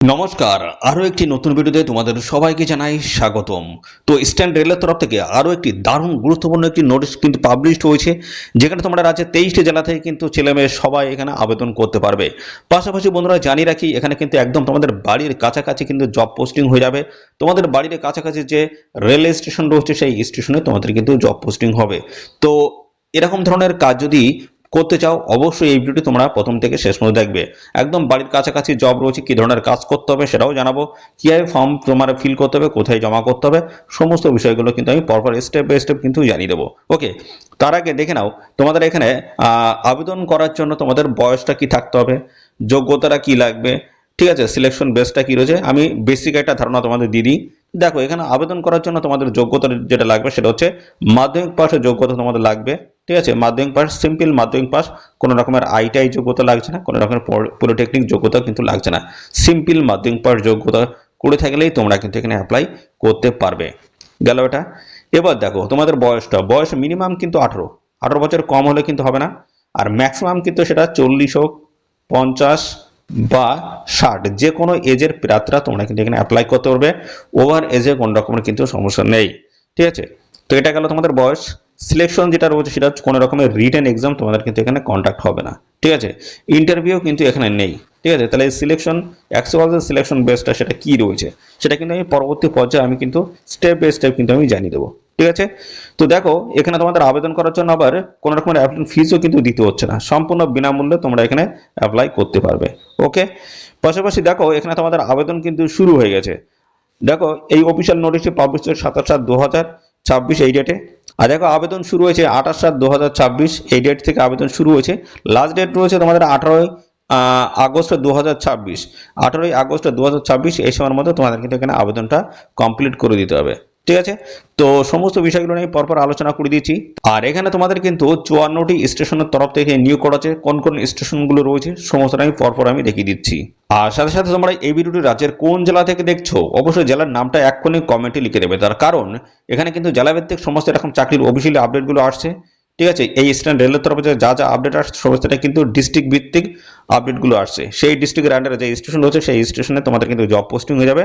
নমস্কার, আরো একটি নতুন ভিডিওতে তোমাদের সবাইকে জানাই স্বাগতম। তো ইস্টার্ন রেলের তরফ থেকে আরো একটি দারুণ গুরুত্বপূর্ণ একটি নোটিশ কিন্তু পাবলিশড হয়েছে, যেখানে তোমরা রাজ্যের 23টি জেলা থেকে কিন্তু ছেলেমেয়ে সবাই এখানে আবেদন করতে পারবে। পাশাপাশি বন্ধুরা জানিয়ে রাখি, এখানে কিন্তু একদম তোমাদের বাড়ির কাছাকাছি কিন্তু জব পোস্টিং হয়ে যাবে। তোমাদের বাড়ির কাছাকাছি যে রেল স্টেশন রয়েছে সেই স্টেশনে তোমাদের কিন্তু জব পোস্টিং হবে। তো এরকম ধরনের কাজ যদি করতে চাও, অবশ্যই এই ভিডিওটি তোমরা প্রথম থেকে শেষ পর্যন্ত দেখবে। একদম বাড়ির কাছাকাছি জব রয়েছে, কি ধরনের কাজ করতে হবে সেটাও জানাবো, কিভাবে ফর্ম তোমার ফিল করতে হবে, কোথায় জমা করতে হবে, সমস্ত বিষয়গুলো কিন্তু আমি পরপর স্টেপ বাই স্টেপ কিন্তু জানিয়ে দেবো। ওকে, তার আগে দেখে নাও তোমাদের এখানে আবেদন করার জন্য তোমাদের বয়সটা কি থাকতে হবে, যোগ্যতাটা কি লাগবে, ঠিক আছে, সিলেকশন বেসটা কি রয়েছে, আমি বেসিক একটা ধারণা তোমাদের দিয়ে দিই। দেখো, এখানে আবেদন করার জন্য তোমাদের যোগ্যতা যেটা লাগবে সেটা হচ্ছে মাধ্যমিক পাশের যোগ্যতা তোমাদের লাগবে। ঠিক আছে, মাধ্যমিক পাস, সিম্পল মাধ্যমিক পাস, কোনো রকমের আইটিআই যোগ্যতা লাগছে না, কোনো রকমের পলিটেকনিক যোগ্যতা কিন্তু লাগছে না। সিম্পল মাধ্যমিক পাস যোগ্যতা করে থাকলেই তোমরা কিন্তু এখানে অ্যাপ্লাই করতে পারবে। গেল এটা। এবার দেখো তোমাদের বয়স মিনিমাম কিন্তু 18 বছর, কম হলে কিন্তু হবে না। আর ম্যাক্সিমাম কিন্তু সেটা 40 হোক, 50 বা 60, যে কোনো এজের প্রার্থীরা তোমরা কিন্তু এখানে অ্যাপ্লাই করতে পারবে। ওভার এজে কোনো রকমের কিন্তু সমস্যা নেই। ঠিক আছে, তো এটা গেল তোমাদের বয়স। সিলেকশন যেটা রয়েছে সেটা কোনো রকমের রিটেন এক্সাম তোমাদের কিন্তু এখানে কন্ডাক্ট হবে না। ঠিক আছে, ইন্টারভিউ কিন্তু এখানে নেই। ঠিক আছে, তাহলে সিলেকশন অ্যাকচুয়াল যে সিলেকশন বেসটা সেটা কি রয়েছে সেটা কিন্তু আমি পরবর্তী পর্যায়ে আমি কিন্তু স্টেপ বাই স্টেপ কিন্তু আমি জানিয়ে দেবো। ঠিক আছে, তো দেখো এখানে তোমাদের আবেদন করার জন্য আবার কোনো রকমের অ্যাপ্লিকেশন ফিসও কিন্তু দিতে হচ্ছে না, সম্পূর্ণ বিনামূল্যে তোমরা এখানে অ্যাপ্লাই করতে পারবে। ওকে, পাশাপাশি দেখো এখানে তোমাদের আবেদন কিন্তু শুরু হয়ে গেছে। দেখো এই অফিসিয়াল নোটিশটি পাবলিশ হচ্ছে 27/7/2026 এই ডেটে। আর দেখো আবেদন শুরু হয়েছে 28/7/2026 এই ডেট থেকে আবেদন শুরু হয়েছে। লাস্ট ডেট রয়েছে তোমাদের 18ই আগস্ট 2026। 18ই আগস্ট 2026 এই সময়ের মধ্যে তোমাদের কিন্তু এখানে আবেদনটা কমপ্লিট করে দিতে হবে। ঠিক আছে, তো সমস্ত বিষয়গুলো নিয়ে পরপর আলোচনা করে দিচ্ছি। আর এখানে তোমাদের কিন্তু 54টি স্টেশনের তরফ থেকে নিয়োগ করা আছে, কোন কোন স্টেশনগুলো রয়েছে সমস্তটা আমি পরপর আমি দেখিয়ে দিচ্ছি। আর সাথে সাথে তোমরা এই ভিডিওটি রাজ্যের কোন জেলা থেকে দেখছো অবশ্যই জেলার নামটা এক্ষুনি কমেন্টে লিখে দেবে, তার কারণ এখানে কিন্তু জেলাভিত্তিক সমস্ত এরকম চাকরির অফিসিয়ালি আপডেটগুলো আসছে। ঠিক আছে, এই ইস্টার্ন রেলের তরফে যা যা আপডেট আসছে সমস্তটা কিন্তু ডিস্ট্রিক্ট ভিত্তিক আপডেটগুলো আসছে। সেই ডিস্ট্রিক্টের আন্ডারে যে স্টেশন রয়েছে সেই স্টেশনে তোমাদের কিন্তু জব পোস্টিং হয়ে যাবে।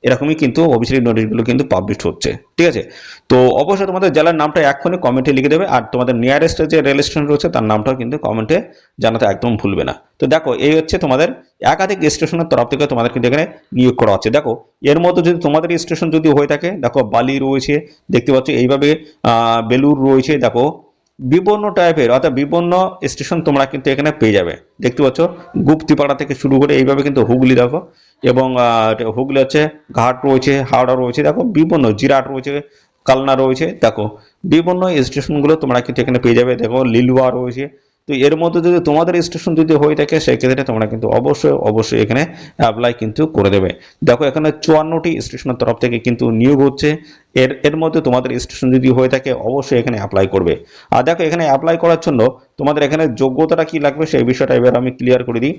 এরকমই কিন্তু অফিসিয়ালি নোটিশগুলো কিন্তু পাবলিশ হচ্ছে। ঠিক আছে, তো অবশ্যই তোমাদের জেলার নামটা এক্ষুনি কমেন্টে লিখে দেবে, আর তোমাদের নিয়ারেস্ট যে রেল স্টেশন রয়েছে তার নামটাও কিন্তু কমেন্টে জানাতে একদম ভুলবে না। তো দেখো এই হচ্ছে তোমাদের একাধিক স্টেশনের তরফ থেকে তোমাদের কিন্তু এখানে নিয়োগ করা হচ্ছে। দেখো এর মধ্যে যদি তোমাদের স্টেশন যদি হয়ে থাকে, দেখো বালি রয়েছে, দেখতে পাচ্ছ এইভাবে বেলুর রয়েছে, দেখো বিভিন্ন টাইপের অর্থাৎ বিভিন্ন স্টেশন তোমরা কিন্তু এখানে পেয়ে যাবে। দেখতে পাচ্ছ গুপ্তিপাড়া থেকে শুরু করে এইভাবে কিন্তু হুগলি দেখো, এবং হুগলি হচ্ছে ঘাট রয়েছে, হাওড়া রয়েছে, দেখো বিভিন্ন জিরাট রয়েছে, কালনা রয়েছে, দেখো বিভিন্ন স্টেশনগুলো তোমরা কিন্তু এখানে পেয়ে যাবে। দেখো লিলুয়া রয়েছে। তো এর মধ্যে যদি তোমাদের স্টেশন যদি হয়ে থাকে সেক্ষেত্রে তোমরা কিন্তু অবশ্যই এখানে অ্যাপ্লাই কিন্তু করে দেবে। দেখো এখানে 54টি স্টেশনের তরফ থেকে কিন্তু নিয়োগ হচ্ছে। এর মধ্যে তোমাদের স্টেশন যদি হয়ে থাকে অবশ্যই এখানে অ্যাপ্লাই করবে। আর দেখো এখানে অ্যাপ্লাই করার জন্য তোমাদের এখানে যোগ্যতাটা কি লাগবে সেই বিষয়টা এবার আমি ক্লিয়ার করে দিই।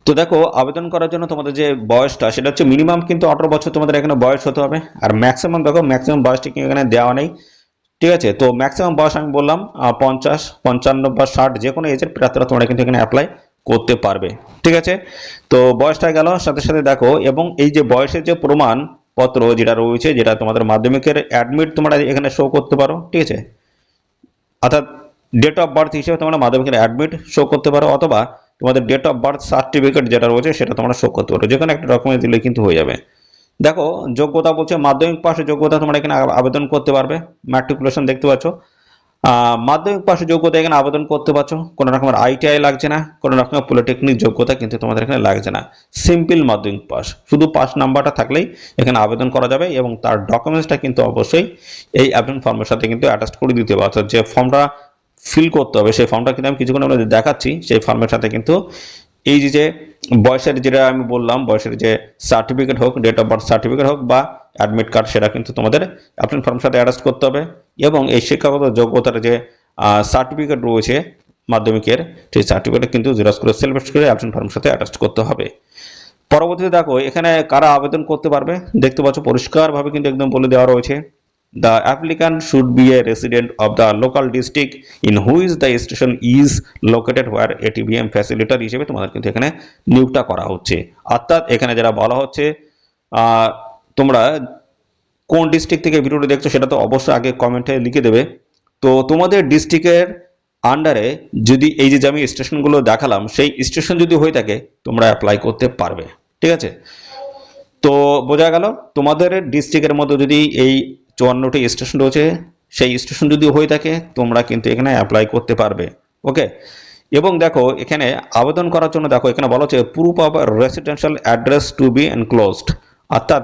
তো দেখো আবেদন করার জন্য তোমাদের যে বয়সটা সেটা হচ্ছে মিনিমাম কিন্তু 18 বছর তোমাদের এখানে বয়স হতে হবে। আর ম্যাক্সিমাম দেখো ম্যাক্সিমাম বয়সটি কিন্তু এখানে দেওয়া নেই। ঠিক আছে, তো ম্যাক্সিমাম বয়স আমি বললাম 50, 55 বা 60, যে কোনো এজের প্রার্থীরা তোমরা কিন্তু এখানে অ্যাপ্লাই করতে পারবে। ঠিক আছে, তো বয়সটা গেল, সাথে সাথে দেখো এবং এই যে বয়সের যে প্রমাণ পত্র যেটা রয়েছে, যেটা তোমাদের মাধ্যমিকের অ্যাডমিট তোমরা এখানে শো করতে পারো। ঠিক আছে, অর্থাৎ ডেট অফ বার্থ হিসেবে তোমরা মাধ্যমিকের অ্যাডমিট শো করতে পারো, অথবা তোমাদের ডেট অফ বার্থ সার্টিফিকেট যেটা রয়েছে সেটা তোমরা শো করতে পারো, যে কোনো একটা ডকুমেন্ট দিলে কিন্তু হয়ে যাবে। দেখো যোগ্যতা বলছে মাধ্যমিক পাশের যোগ্যতা তোমরা এখানে আবেদন করতে পারবে। ম্যাট্রিকুলেশন দেখতে পাচ্ছ, মাধ্যমিক পাশের যোগ্যতা এখানে আবেদন করতে পারছো। কোনো রকমের আইটিআই লাগছে না, কোনো রকমের পলিটেকনিক যোগ্যতা কিন্তু তোমাদের এখানে লাগছে না। সিম্পল মাধ্যমিক পাস, শুধু পাস নাম্বারটা থাকলেই এখানে আবেদন করা যাবে, এবং তার ডকুমেন্টসটা কিন্তু অবশ্যই এই আবেদন ফর্মের সাথে কিন্তু অ্যাটাচ করে দিতে হবে। অর্থাৎ যে ফর্মটা ফিল করতে হবে সেই ফর্মটা কিন্তু আমি কিছুক্ষণ আপনাদের দেখাচ্ছি, সেই ফর্মের সাথে কিন্তু এই যে বয়সের যেটা আমি বললাম, বয়সের যে সার্টিফিকেট হোক, ডেট অফ বার্থ সার্টিফিকেট হোক বা অ্যাডমিট কার্ড, সেটা কিন্তু তোমাদের অ্যাপ্লিকেশন ফর্মের সাথে অ্যাটাচ করতে হবে। এবং এই শিক্ষাগত যোগ্যতার যে সার্টিফিকেট রয়েছে মাধ্যমিকের, সেই সার্টিফিকেট কিন্তু জেরক্স করে সেলফ করে অ্যাপ্লিকেশন ফর্মের সাথে অ্যাটাচ করতে হবে। পরবর্তীতে দেখো এখানে কারা আবেদন করতে পারবে, দেখতে পাচ্ছ পরিষ্কারভাবে কিন্তু একদম বলে দেওয়া রয়েছে। the applicant should be a resident of the local district in which the station is located where ATVM facilitator হিসেবে তোমাদের কিন্তু এখানে নিয়োগটা করা হচ্ছে। অর্থাৎ এখানে যারা বলা হচ্ছে তোমরা কোন ডিস্ট্রিক্ট থেকে ভিডিওটি দেখছো সেটা তো অবশ্যই আগে কমেন্টে লিখে দেবে। তো তোমাদের ডিস্ট্রিক্টের আন্ডারে যদি এই যে আমি স্টেশনগুলো দেখালাম সেই স্টেশন যদি হয়ে থাকে তোমরা অ্যাপ্লাই করতে পারবে, ঠিক আছে। তো বোঝা গেল তোমাদের ডিস্ট্রিক্টের মধ্যে যদি এই 54টি স্টেশন রয়েছে সেই স্টেশন যদি হয়ে থাকে তোমরা কিন্তু এখানে অ্যাপ্লাই করতে পারবে, ওকে। এবং দেখো এখানে আবেদন করার জন্য দেখো এখানে বলা হচ্ছে proof of residential address to be enclosed, অর্থাৎ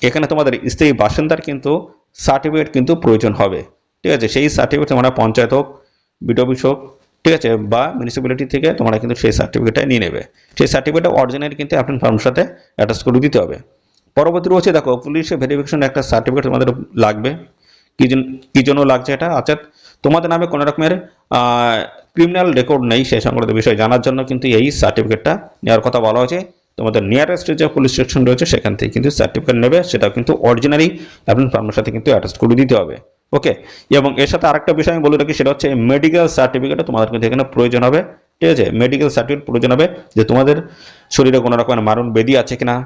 এখানে তোমাদের স্থায়ী বাসিন্দার কিন্তু সার্টিফিকেট কিন্তু প্রয়োজন হবে, ঠিক আছে। সেই সার্টিফিকেট তোমরা পঞ্চায়েত হোক, বিডিও অফিস হোক, ঠিক আছে, বা মিউনিসিপ্যালিটি থেকে তোমরা কিন্তু সেই সার্টিফিকেটটা নিয়ে নেবে। সেই সার্টিফিকেটটা অরিজিনাল কিন্তু অ্যাপ্লিকেশন ফর্মের সাথে অ্যাটাচ করে দিতে হবে। পরবর্তী রয়েছে দেখো পুলিশ ভেরিফিকেশন একটা সার্টিফিকেট তোমাদের লাগবে। কি জন্য লাগছে এটা? আচ্ছা, তোমাদের নামে কোনো রকমের ক্রিমিনাল রেকর্ড নেই সেই সংক্রান্ত বিষয় জানার জন্য কিন্তু এই সার্টিফিকেটটা নেওয়ার কথা বলা হয়েছে। তোমাদের নিয়ারেস্ট যে পুলিশ স্টেশন রয়েছে সেখান থেকে কিন্তু সার্টিফিকেট নেবে, সেটা কিন্তু অরিজিনালি অ্যাপ্লিকেশন ফর্মের সাথে কিন্তু অ্যাটাচ করে দিতে হবে, ওকে। এবং এর সাথে আরেকটা বিষয় আমি বলে রাখি, সেটা হচ্ছে মেডিকেল সার্টিফিকেটও তোমাদের কিন্তু এখানে প্রয়োজন হবে, ঠিক আছে। মেডিকেল সার্টিফিকেট প্রয়োজন হবে যে তোমাদের শরীরে কোনো রকমের মারণ ব্যাধি আছে কিনা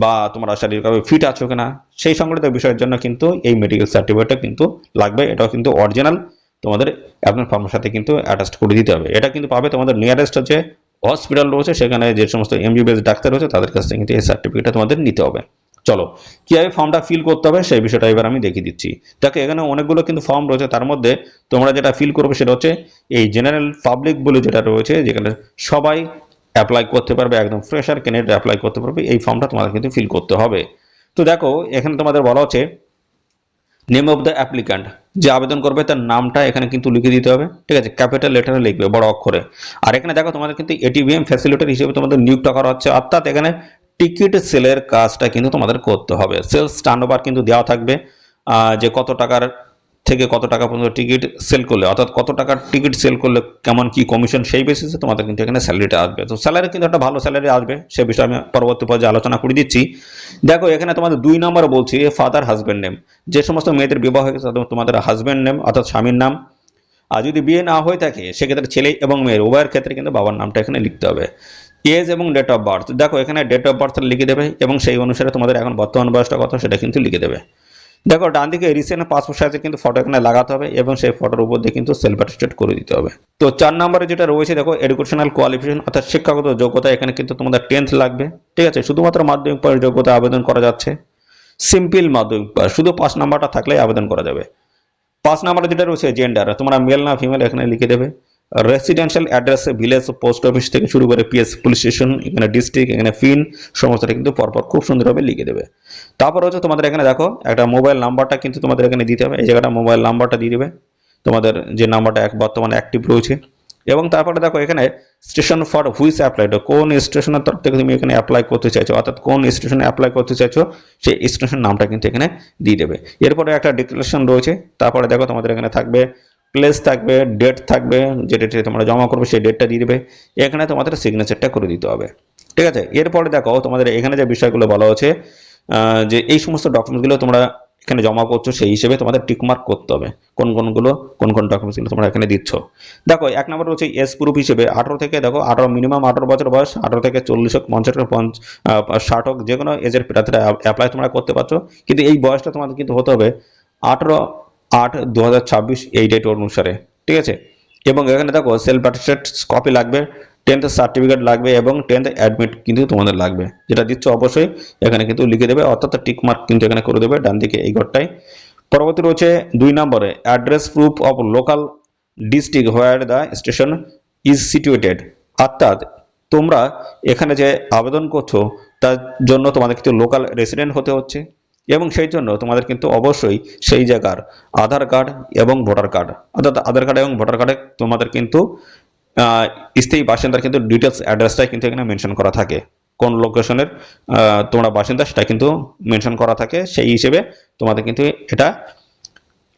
বা তোমরা শারীরিকভাবে ফিট আছো কিনা সেই সংক্রান্ত বিষয়ের জন্য কিন্তু এই মেডিকেল সার্টিফিকেটটা কিন্তু লাগবে। এটাও কিন্তু অরিজিনাল তোমাদের অ্যাপ্লিকেশন ফর্মের সাথে কিন্তু অ্যাটাচ করে দিতে হবে। এটা কিন্তু পাবে তোমাদের নিয়ারেস্ট যে হসপিটাল রয়েছে সেখানে যে সমস্ত এমবিবিএস ডাক্তার রয়েছে তাদের কাছ থেকে কিন্তু এই সার্টিফিকেটটা তোমাদের নিতে হবে। চলো কিভাবে ফর্মটা ফিল করতে হবে সেই বিষয়টা এবার আমি দেখিয়ে দিচ্ছি। দেখো এখানে অনেকগুলো কিন্তু ফর্ম রয়েছে, তার মধ্যে তোমরা যেটা ফিল করবে সেটা হচ্ছে এই জেনারেল পাবলিক বলে যেটা রয়েছে, যেখানে সবাই অ্যাপ্লাই করতে পারবে, একদম ফ্রেশার ক্যান্ডিডেট অ্যাপ্লাই করতে পারবে, এই ফর্মটা তোমাদের কিন্তু ফিল করতে হবে। তো দেখো এখানে তোমাদের বলা হচ্ছে নেম অফ দ্য অ্যাপ্লিক্যান্ট, যে আবেদন করবে তার নামটা এখানে কিন্তু লিখে দিতে হবে, ঠিক আছে, ক্যাপিটাল লেটারে লিখবে বড় অক্ষরে। আর এখানে দেখো তোমাদের কিন্তু এটিভিএম ফ্যাসিলিটার হিসেবে তোমাদের নিয়োগটা করা হচ্ছে, অর্থাৎ এখানে টিকিট সেলের কাজটা কিন্তু তোমাদের করতে হবে। সেলস টার্নওভার কিন্তু দেওয়া থাকবে, যে কত টাকার থেকে কত টাকা পর্যন্ত টিকিট সেল করলে, অর্থাৎ কত টাকার টিকিট সেল করলে কেমন কি কমিশন, সেই বেসিসে তোমাদের কিন্তু এখানে স্যালারিটা আসবে। তো স্যালারি কিন্তু একটা ভালো স্যালারি আসবে, সে বিষয়ে আমি পরবর্তী পর্যায়ে আলোচনা করে দিচ্ছি। দেখো এখানে তোমাদের 2 নম্বরে বলছি ফাদার হাজব্যান্ড নেম, যে সমস্ত মেয়েদের বিবাহ হয়ে গেছে তোমাদের হাজব্যান্ড নেম অর্থাৎ স্বামীর নাম, আর যদি বিয়ে না হয়ে থাকে সেক্ষেত্রে ছেলে এবং মেয়ের উভয়ের ক্ষেত্রে কিন্তু বাবার নামটা এখানে লিখতে হবে। এজ এবং ডেট অফ বার্থ, দেখো এখানে ডেট অফ বার্থ লিখে দেবে এবং সেই অনুসারে তোমাদের এখন বর্তমান বয়সটা কত সেটা কিন্তু লিখে দেবে। দেখো ডান দিকে রিসেন্ট পাসপোর্ট সাইজে কিন্তু ফটো এখানে লাগাতে হবে এবং সেই ফটোর উপর দিয়ে কিন্তু সেলফ অ্যাটেস্টেড করে দিতে হবে। তো 4 নম্বরে যেটা রয়েছে দেখো এডুকেশনাল কোয়ালিফিকেশন অর্থাৎ শিক্ষাগত যোগ্যতা, এখানে কিন্তু তোমাদের 10th লাগবে, ঠিক আছে। শুধুমাত্র মাধ্যমিক পাস যোগ্যতা আবেদন করা যাচ্ছে, সিম্পল মাধ্যমিক পাস, শুধু 5 নাম্বারটা থাকলেই আবেদন করা যাবে। 5 নম্বরে যেটা রয়েছে জেন্ডার, তোমরা মেল না ফিমেল এখানে লিখে দেবে। Residential address village post office থেকে শুরু করে পিএস পুলিশ স্টেশন, এখানে ডিস্ট্রিক্ট, এখানে পিন, সমস্তটা কিন্তু পরপর খুব সুন্দরভাবে লিখে দেবে। তারপর হচ্ছে তোমাদের এখানে দেখো একটা মোবাইল নাম্বারটা কিন্তু তোমাদের এখানে দিতে হবে, এই জায়গাটা মোবাইল নাম্বারটা দিয়ে দেবে তোমাদের যে নাম্বারটা বর্তমানে অ্যাক্টিভ রয়েছে। এবং তারপরে দেখো এখানে স্টেশন ফর হুইচ অ্যাপ্লাইড, কোন স্টেশনের তরফ থেকে তুমি এখানে অ্যাপ্লাই করতে চাইছো, অর্থাৎ কোন স্টেশনে অ্যাপ্লাই করতে চাইছো সেই স্টেশন নামটা কিন্তু এখানে দিয়ে দেবে। এরপরে একটা ডিক্লারেশন রয়েছে, তারপরে দেখো তোমাদের এখানে থাকবে প্লেস থাকবে, ডেট থাকবে, যে ডেটে তোমরা জমা করবে সেই ডেটটা দিয়ে দেবে, এখানে তোমাদের সিগনেচারটা করে দিতে হবে, ঠিক আছে। এরপরে দেখো তোমাদের এখানে যে বিষয়গুলো বলা হচ্ছে যে এই সমস্ত ডকুমেন্টসগুলো তোমরা এখানে জমা করছো সেই হিসেবে তোমাদের টিকমার্ক করতে হবে কোন কোন ডকুমেন্টসগুলো তোমরা এখানে দিচ্ছ। দেখো 1 নম্বর হচ্ছে এজ প্রুফ হিসেবে 18 থেকে দেখো 18 মিনিমাম 18 বছর বয়স, 18 থেকে 40 হোক 50 হোক 60 হোক, যে কোনো এজের প্রার্থীরা অ্যাপ্লাই তোমরা করতে পারছো, কিন্তু এই বয়সটা তোমাদের কিন্তু হতে হবে 18/8/2026 এই ডেট অনুসারে, ঠিক আছে। এবং এখানে দেখো সেলফ অ্যাটেস্টেড কপি লাগবে, 10th সার্টিফিকেট লাগবে এবং 10th অ্যাডমিট কিন্তু তোমাদের লাগবে, যেটা দিচ্ছ অবশ্যই এখানে কিন্তু লিখে দেবে, অর্থাৎ টিক মার্ক কিন্তু এখানে করে দেবে ডান দিকে এই ঘরটায়। পরবর্তী রয়েছে 2 নম্বরে address proof of local district where the station is situated, অর্থাৎ তোমরা এখানে যে আবেদন করছো তার জন্য তোমাদের কিন্তু লোকাল রেসিডেন্ট হতে হচ্ছে এবং সেই জন্য তোমাদের কিন্তু অবশ্যই সেই জায়গার আধার কার্ড এবং ভোটার কার্ড, অর্থাৎ আধার কার্ড এবং ভোটার কার্ডে তোমাদের কিন্তু স্থায়ী বাসিন্দার কিন্তু ডিটেলস অ্যাড্রেসটাই কিন্তু এখানে মেনশন করা থাকে, কোন লোকেশনের তোমরা বাসিন্দা সেটা কিন্তু মেনশন করা থাকে, সেই হিসেবে তোমাদের কিন্তু এটা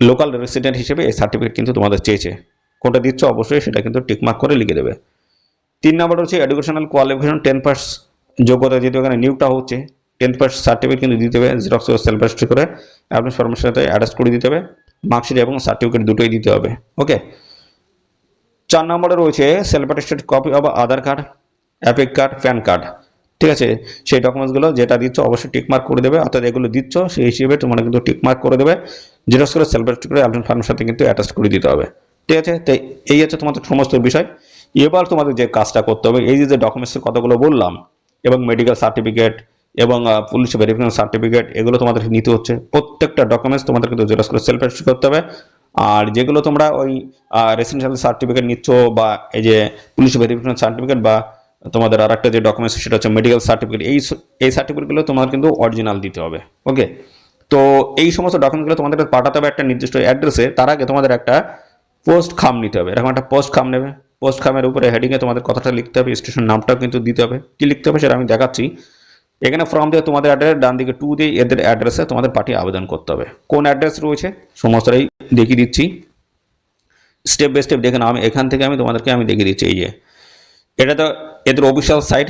লোকাল রেসিডেন্ট হিসেবে এই সার্টিফিকেট কিন্তু তোমাদের চেয়েছে, কোনটা দিচ্ছ অবশ্যই সেটা কিন্তু টিকমার্ক করে লিখে দেবে। 3 নম্বর হচ্ছে এডুকেশনাল কোয়ালিফিকেশন 10 পাস যোগ্যতা, যেহেতু এখানে নিয়োগটা হচ্ছে 10th পাস সার্টিফিকেট কিন্তু দিতে হবে, জেরক্স করে সেলফ অ্যাটেস্ট করে অ্যাপ্লিকেশন ফর্মের সাথে অ্যাটাচ করে দিতে হবে, মার্কশিট এবং সার্টিফিকেট দুটোই দিতে হবে। ওকে, 4 নম্বরে রয়েছে self attested copy of Aadhaar card, EPIC card, pan card. ঠিক আছে, সেই ডকুমেন্টসগুলো যেটা দিচ্ছ অবশ্যই টিক মার্ক করে দেবে, অর্থাৎ এগুলো দিচ্ছ সেই হিসেবে তোমরা কিন্তু টিক মার্ক করে দেবে, জেরক্স করে সেলফ অ্যাটেস্ট করে অ্যাপ্লিকেশন ফর্মের সাথে কিন্তু অ্যাটাচ করে দিতে হবে। ঠিক আছে, তো এই হচ্ছে তোমাদের সমস্ত বিষয়। এবার তোমাদের যে কাজটা করতে হবে, এই যে ডকুমেন্টসের কথাগুলো বললাম এবং মেডিকেল সার্টিফিকেট এবং পুলিশ ভেরিফিকেশন সার্টিফিকেট, এগুলো তোমাদের নিতে হচ্ছে। প্রত্যেকটা ডকুমেন্টস তোমাদের কিন্তু জেরক্স করে সেলফ অ্যাটেস্ট করতে হবে। আর যেগুলো তোমরা ওই রেসিডেন্সিয়াল সার্টিফিকেট নিচ্ছ বা এই যে পুলিশ ভেরিফিকেশন সার্টিফিকেট বা তোমাদের আর একটা যে ডকুমেন্টস সেটা হচ্ছে মেডিকেল সার্টিফিকেট, এই সার্টিফিকেটগুলো তোমার কিন্তু অরিজিনাল দিতে হবে। ওকে, তো এই সমস্ত ডকুমেন্টগুলো তোমাদের পাঠাতে হবে একটা নির্দিষ্ট অ্যাড্রেসে। তার আগে তোমাদের একটা পোস্ট খাম নিতে হবে, এরকম একটা পোস্ট খাম নেবে। পোস্ট খামের উপরে হেডিংয়ে তোমাদের কথাটা লিখতে হবে, স্টেশন নামটাও কিন্তু দিতে হবে। কি লিখতে হবে সেটা আমি দেখাচ্ছি। এখানে ফর্ম দিয়ে তোমাদের অ্যাড্রেস, ডান দিকে 2 দিয়ে এদের অ্যাড্রেসে তোমাদের পাঠিয়ে আবেদন করতে হবে। কোন অ্যাড্রেস রয়েছে সমস্তটাই দেখিয়ে দিচ্ছি, স্টেপ বাই স্টেপ দেখে নাও। এখান থেকে আমি তোমাদেরকে দেখিয়ে দিচ্ছি। এই যে এটা তো এদের অফিসিয়াল সাইট,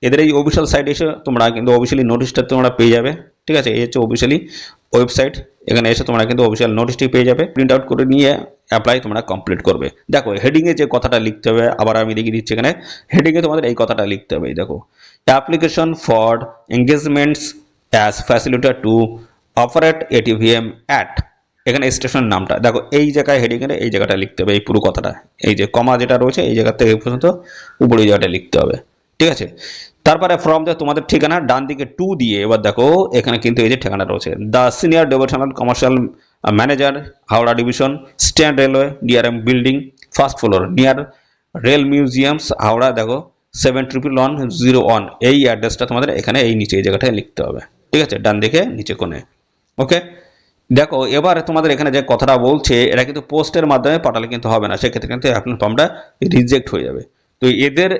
এদের এই অফিসিয়াল সাইট এসে তোমরা কিন্তু অফিসিয়ালি নোটিশটা তোমরা পেয়ে যাবে। ঠিক আছে, এই হচ্ছে অফিসিয়ালি ওয়েবসাইট, এখানে এসে তোমরা কিন্তু অফিসিয়াল নোটিশটি পেয়ে যাবে। প্রিন্ট আউট করে নিয়ে অ্যাপ্লাই তোমরা কমপ্লিট করবে। দেখো হেডিংয়ে যে কথাটা লিখতে হবে, আবার আমি দেখিয়ে দিচ্ছি। এখানে হেডিংয়ে তোমাদের এই কথাটা লিখতে হবে। দেখো, application for engagements as ফ্যাসিলিটার two operate ATVM at, এখানে স্টেশন নামটা দেখো এই জায়গায় হেডিংয়ে এই জায়গাটা লিখতে হবে, এই পুরো কথাটা, এই যে কমা যেটা রয়েছে এই জায়গা থেকে পর্যন্ত উপরে জায়গাটা লিখতে হবে। ঠিক আছে, তারপরে ফ্রম দিয়ে তোমাদের ঠিকানা ডান দিকে 2 দিয়ে এবার দেখো এখানে কিন্তু এই যে ঠিকানা রয়েছে, the senior divisional commercial manager, Howrah division, stand railway, DRM building, first floor, near rail museums, Howrah. দেখো 711101, এই অ্যাড্রেসটা তোমাদের এখানে এই নিচে এই জায়গাটায় লিখতে হবে। ঠিক আছে, ডান দিকে নিচে কোণে। ওকে, দেখো এবার তোমাদের এখানে যে কথাটা বলছে এটা কিন্তু পোস্টের মাধ্যমে পাঠালে কিন্তু হবে না, সেক্ষেত্রে কিন্তু অ্যাপ্লিকেশন ফর্মটা রিজেক্ট হয়ে যাবে। তো এদের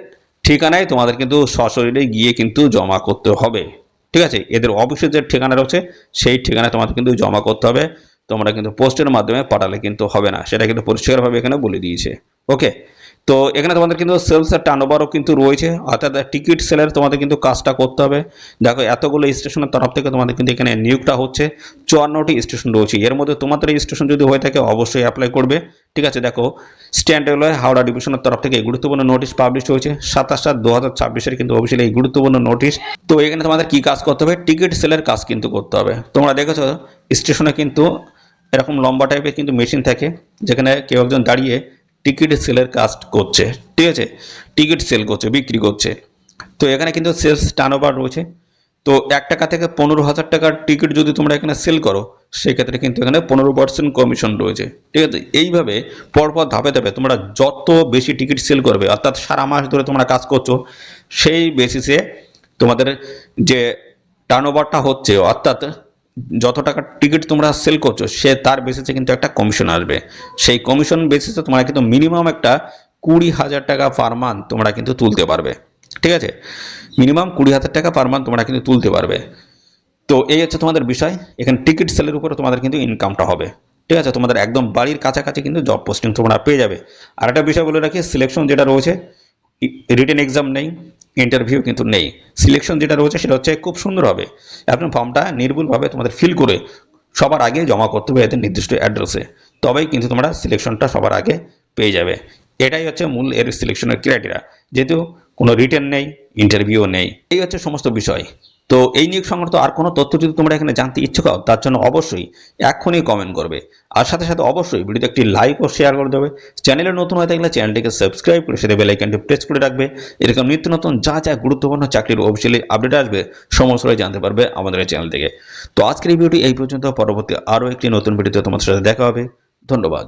ঠিকানায় তোমাদের কিন্তু সশরীরে গিয়ে কিন্তু জমা করতে হবে। ঠিক আছে, এদের অফিসের যে ঠিকানা রয়েছে সেই ঠিকানায় তোমাদের কিন্তু জমা করতে হবে, তোমরা কিন্তু পোস্টের মাধ্যমে পাঠালে কিন্তু হবে না, সেটা কিন্তু পরিষ্কারভাবে এখানে বলে দিয়েছে। ওকে, তো এখানে তোমাদের কিন্তু সেলস এর টার্নওভারও কিন্তু রয়েছে, অর্থাৎ টিকিট সেলের তোমাদের কিন্তু কাজটা করতে হবে। দেখো এতগুলো স্টেশনের তরফ থেকে তোমাদের কিন্তু এখানে নিয়োগটা হচ্ছে, 54টি স্টেশন রয়েছে, এর মধ্যে তোমাদের এই স্টেশন যদি হয়ে থাকে অবশ্যই অ্যাপ্লাই করবে। ঠিক আছে, দেখো স্ট্যান্ড রেলওয়ে হাওড়া ডিভিশনের তরফ থেকে এই গুরুত্বপূর্ণ নোটিশ পাবলিশ হয়েছে 27/7/2026 কিন্তু অফিসিয়ালি এই গুরুত্বপূর্ণ নোটিশ। তো এখানে তোমাদের কি কাজ করতে হবে, টিকিট সেলের কাজ কিন্তু করতে হবে। তোমরা দেখেছো স্টেশনে কিন্তু এরকম লম্বা টাইপের কিন্তু মেশিন থাকে, যেখানে কেউ একজন দাঁড়িয়ে টিকিট সেলের কাজ করছে। ঠিক আছে, টিকিট সেল করছে, বিক্রি করছে। তো এখানে কিন্তু সেলস টার্নওভার রয়েছে। তো 1 টাকা থেকে 15,000 টাকার টিকিট যদি তোমরা এখানে সেল করো সেক্ষেত্রে কিন্তু এখানে 15% কমিশন রয়েছে। ঠিক আছে, এইভাবে পরপর ধাপে ধাপে তোমরা যত বেশি টিকিট সেল করবে, অর্থাৎ সারা মাস ধরে তোমরা কাজ করছো, সেই বেসিসে তোমাদের যে টার্নওভারটা হচ্ছে, অর্থাৎ যত টাকার টিকিট তোমরা সেল করছো সে তার বেসিসে কিন্তু একটা কমিশন আসবে। সেই কমিশন বেসিসে তোমরা কিন্তু মিনিমাম একটা 20,000 টাকা পার মান্থ তোমরা কিন্তু তুলতে পারবে। ঠিক আছে, মিনিমাম 20,000 টাকা পার মান্থ তোমরা কিন্তু তুলতে পারবে। তো এই হচ্ছে তোমাদের বিষয়, এখানে টিকিট সেলের উপরে তোমাদের কিন্তু ইনকামটা হবে। ঠিক আছে, তোমাদের একদম বাড়ির কাছাকাছি কিন্তু জব পোস্টিং তোমরা পেয়ে যাবে। আর একটা বিষয় বলে রাখি, সিলেকশন যেটা রয়েছে, রিটেন এক্সাম নেই, ইন্টারভিউ কিন্তু নেই। সিলেকশন যেটা রয়েছে সেটা হচ্ছে খুব সুন্দর হবে, আপনি ফর্মটা নির্ভুলভাবে তোমাদের ফিল করে সবার আগে জমা করতে হবে এদের নির্দিষ্ট অ্যাড্রেসে, তবেই কিন্তু তোমরা সিলেকশনটা সবার আগে পেয়ে যাবে। এটাই হচ্ছে মূল এর সিলেকশনের ক্রাইটেরিয়া, যেহেতু কোনো রিটেন নেই, ইন্টারভিউ নেই। এই হচ্ছে সমস্ত বিষয়। তো এই নিয়োগ সংক্রান্ত আর কোনো তথ্য যদি তোমরা এখানে জানতে ইচ্ছুক হও, তার জন্য অবশ্যই এখনই কমেন্ট করবে। আর সাথে সাথে অবশ্যই ভিডিওতে একটি লাইক ও শেয়ার করে দেবে। চ্যানেলে নতুন হয়ে থাকলে চ্যানেলটিকে সাবস্ক্রাইব করে সাথে বেল আইকনটি প্রেস করে রাখবে। এরকম নিত্য নতুন যা যা গুরুত্বপূর্ণ চাকরির অফিসিয়ালি আপডেট আসবে সমস্তটাই জানতে পারবে আমাদের এই চ্যানেল থেকে। তো আজকের এই ভিডিওটি এই পর্যন্ত, পরবর্তী আরও একটি নতুন ভিডিওতে তোমাদের সাথে দেখা হবে। ধন্যবাদ।